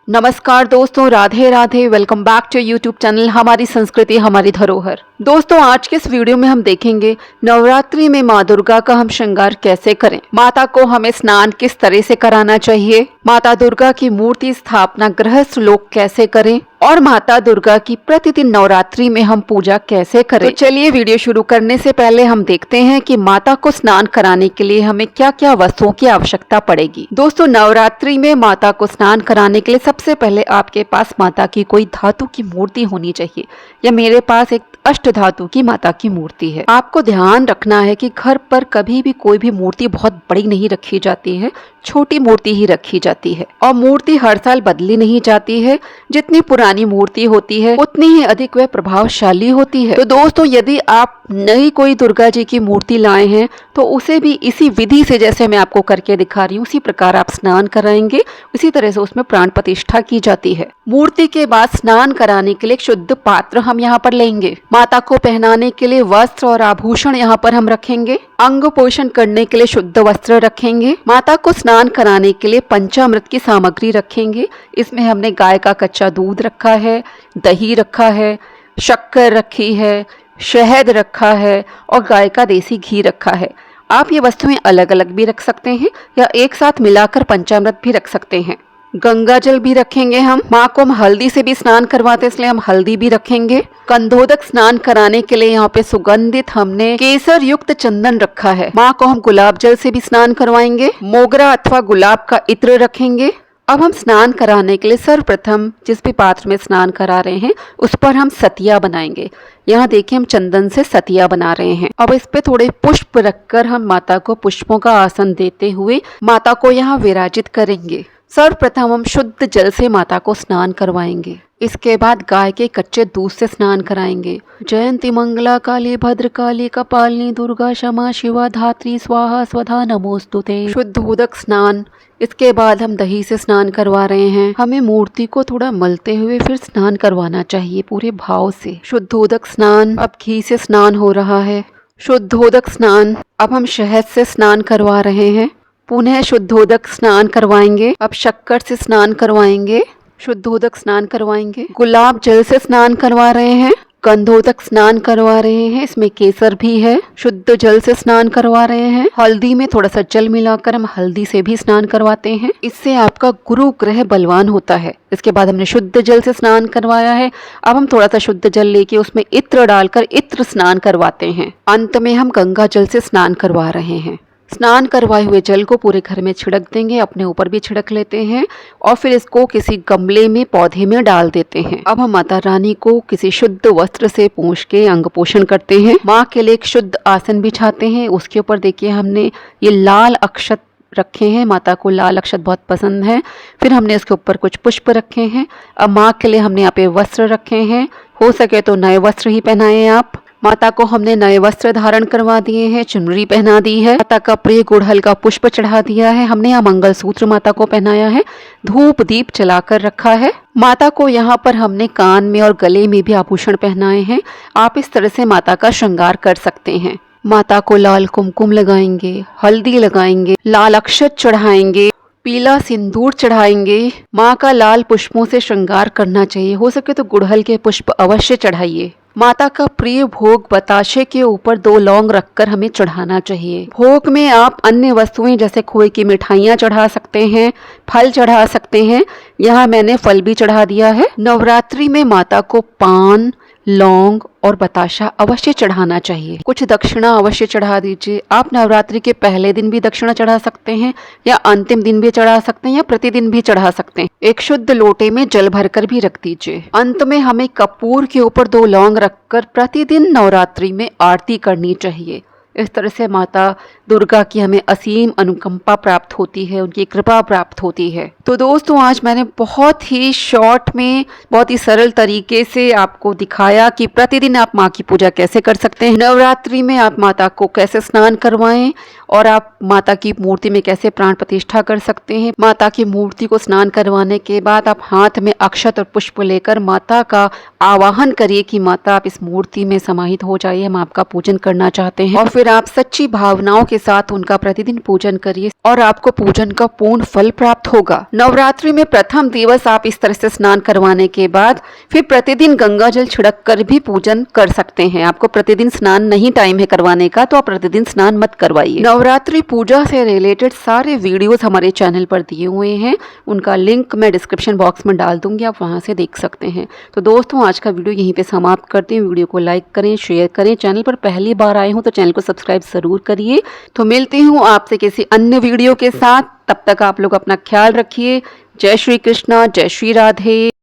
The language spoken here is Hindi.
नमस्कार दोस्तों, Radhe Radhe. Welcome back to YouTube channel हमारी संस्कृति हमारी धरोहर। दोस्तों, आज के इस वीडियो में हम देखेंगे नवरात्रि में माँ दुर्गा का हम श्रृंगार कैसे करें, माता को हमें स्नान किस तरह से कराना चाहिए, माता दुर्गा की मूर्ति स्थापना गृहस्थ लोग कैसे करें और माता दुर्गा की प्रतिदिन नवरात्रि में हम पूजा कैसे करें। तो चलिए वीडियो शुरू करने से पहले हम देखते हैं कि माता को स्नान कराने के लिए हमें क्या क्या वस्तुओं की आवश्यकता पड़ेगी। दोस्तों, नवरात्रि में माता को स्नान कराने के लिए सबसे पहले आपके पास माता की कोई धातु की मूर्ति होनी चाहिए। या मेरे पास एक अष्ट धातु की माता की मूर्ति है। आपको ध्यान रखना है कि घर पर कभी भी कोई भी मूर्ति बहुत बड़ी नहीं रखी जाती है, छोटी मूर्ति ही रखी जाती है और मूर्ति हर साल बदली नहीं जाती है। जितनी पुरानी मूर्ति होती है उतनी ही अधिक वह प्रभावशाली होती है। तो दोस्तों, यदि आप नई कोई दुर्गा जी की मूर्ति लाए हैं तो उसे भी इसी विधि से, जैसे मैं आपको करके दिखा रही हूँ, उसी प्रकार आप स्नान कराएंगे। इसी तरह से उसमें प्राण प्रतिष्ठा की जाती है। मूर्ति के बाद स्नान कराने के लिए एक शुद्ध पात्र हम यहाँ पर लेंगे। माता को पहनाने के लिए वस्त्र और आभूषण यहाँ पर हम रखेंगे। अंग पोषण करने के लिए शुद्ध वस्त्र रखेंगे। माता को स्नान कराने के लिए पंचामृत की सामग्री रखेंगे। इसमें हमने गाय का कच्चा दूध रखा है, दही रखा है, शक्कर रखी है, शहद रखा है और गाय का देसी घी रखा है। आप ये वस्तुएं अलग अलग भी रख सकते हैं या एक साथ मिलाकर पंचामृत भी रख सकते हैं। गंगा जल भी रखेंगे। हम माँ को हम हल्दी से भी स्नान करवाते हैं, इसलिए हम हल्दी भी रखेंगे। कंधोदक स्नान कराने के लिए यहाँ पे सुगंधित हमने केसर युक्त चंदन रखा है। माँ को हम गुलाब जल से भी स्नान करवाएंगे। मोगरा अथवा गुलाब का इत्र रखेंगे। अब हम स्नान कराने के लिए सर्वप्रथम जिस भी पात्र में स्नान करा रहे हैं उस पर हम सतिया बनाएंगे। यहाँ देखिए, हम चंदन से सतिया बना रहे हैं। अब इस पे थोड़े पुष्प रखकर हम माता को पुष्पों का आसन देते हुए माता को यहाँ विराजित करेंगे। सर्वप्रथम हम शुद्ध जल से माता को स्नान करवाएंगे। इसके बाद गाय के कच्चे दूध से स्नान कराएंगे। जयंती मंगला काली भद्र काली कपालिनी दुर्गा क्षमा शिवा धात्री स्वाहा स्वधा नमोस्तुते। शुद्धोदक स्नान। इसके बाद हम दही से स्नान करवा रहे हैं। हमें मूर्ति को थोड़ा मलते हुए फिर स्नान करवाना चाहिए पूरे भाव से। शुद्धोदक स्नान। अब घी से स्नान हो रहा है। शुद्धोदक स्नान। अब हम शहद से स्नान करवा रहे हैं। पुनः शुद्धोदक स्नान करवाएंगे। अब शक्कर से स्नान करवाएंगे। शुद्धोदक स्नान करवाएंगे। गुलाब जल से स्नान करवा रहे हैं। कंधोदक स्नान करवा रहे हैं, इसमें केसर भी है। शुद्ध जल से स्नान करवा रहे हैं। हल्दी में थोड़ा सा जल मिलाकर हम हल्दी से भी स्नान करवाते हैं। इससे आपका गुरु ग्रह बलवान होता है। इसके बाद हमने शुद्ध जल से स्नान करवाया है। अब हम थोड़ा सा शुद्ध जल लेके उसमें इत्र डालकर इत्र स्नान करवाते हैं। अंत में हम गंगा जल से स्नान करवा रहे हैं। स्नान करवाए हुए जल को पूरे घर में छिड़क देंगे, अपने ऊपर भी छिड़क लेते हैं और फिर इसको किसी गमले में पौधे में डाल देते हैं। अब हम माता रानी को किसी शुद्ध वस्त्र से पोंछ के अंग पोषण करते हैं। माँ के लिए एक शुद्ध आसन बिछाते हैं। उसके ऊपर देखिए, हमने ये लाल अक्षत रखे हैं। माता को लाल अक्षत बहुत पसंद है। फिर हमने इसके ऊपर कुछ पुष्प रखे हैं। अब माँ के लिए हमने यहाँ पे वस्त्र रखे हैं। हो सके तो नए वस्त्र ही पहनाएं आप। माता को हमने नए वस्त्र धारण करवा दिए हैं, चुनरी पहना दी है, माता का प्रिय गुड़हल का पुष्प चढ़ा दिया है। हमने यहाँ मंगलसूत्र माता को पहनाया है, धूप दीप जलाकर रखा है। माता को यहाँ पर हमने कान में और गले में भी आभूषण पहनाए हैं। आप इस तरह से माता का श्रृंगार कर सकते हैं। माता को लाल कुमकुम लगाएंगे, हल्दी लगाएंगे, लाल अक्षत चढ़ाएंगे, पीला सिंदूर चढ़ाएंगे। माँ का लाल पुष्पों से श्रृंगार करना चाहिए। हो सके तो गुड़हल के पुष्प अवश्य चढ़ाइए। माता का प्रिय भोग बताशे के ऊपर 2 लौंग रखकर हमें चढ़ाना चाहिए। भोग में आप अन्य वस्तुएं जैसे खोए की मिठाइयाँ चढ़ा सकते हैं, फल चढ़ा सकते हैं। यहाँ मैंने फल भी चढ़ा दिया है। नवरात्रि में माता को पान, लौंग और बताशा अवश्य चढ़ाना चाहिए। कुछ दक्षिणा अवश्य चढ़ा दीजिए। आप नवरात्रि के पहले दिन भी दक्षिणा चढ़ा सकते हैं या अंतिम दिन भी चढ़ा सकते हैं या प्रतिदिन भी चढ़ा सकते हैं। एक शुद्ध लोटे में जल भरकर भी रख दीजिए। अंत में हमें कपूर के ऊपर 2 लौंग रखकर प्रतिदिन नवरात्रि में आरती करनी चाहिए। इस तरह से माता दुर्गा की हमें असीम अनुकंपा प्राप्त होती है, उनकी कृपा प्राप्त होती है। तो दोस्तों, आज मैंने बहुत ही शॉर्ट में बहुत ही सरल तरीके से आपको दिखाया कि प्रतिदिन आप माँ की पूजा कैसे कर सकते हैं। नवरात्रि में आप माता को कैसे स्नान करवाएं और आप माता की मूर्ति में कैसे प्राण प्रतिष्ठा कर सकते हैं। माता की मूर्ति को स्नान करवाने के बाद आप हाथ में अक्षत और पुष्प लेकर माता का आवाहन करिए कि माता आप इस मूर्ति में समाहित हो जाइए, हम आपका पूजन करना चाहते हैं। और फिर फिर आप सच्ची भावनाओं के साथ उनका प्रतिदिन पूजन करिए और आपको पूजन का पूर्ण फल प्राप्त होगा। नवरात्रि में प्रथम दिवस आप इस तरह से स्नान करवाने के बाद फिर प्रतिदिन गंगा जल छिड़क कर भी पूजन कर सकते हैं। आपको प्रतिदिन स्नान नहीं टाइम है करवाने का, तो आप प्रतिदिन स्नान मत करवाइए। नवरात्रि पूजा से रिलेटेड सारे वीडियोस हमारे चैनल पर दिए हुए हैं, उनका लिंक मैं डिस्क्रिप्शन बॉक्स में डाल दूंगी, आप वहां से देख सकते हैं। तो दोस्तों आज का वीडियो यहीं पे समाप्त करते हैं। वीडियो को लाइक करें, शेयर करें, चैनल पर पहली बार आए हो तो चैनल को सब्सक्राइब जरूर करिए। तो मिलती हूँ आपसे किसी अन्य वीडियो के साथ, तब तक आप लोग अपना ख्याल रखिए। जय श्री कृष्णा, जय श्री राधे।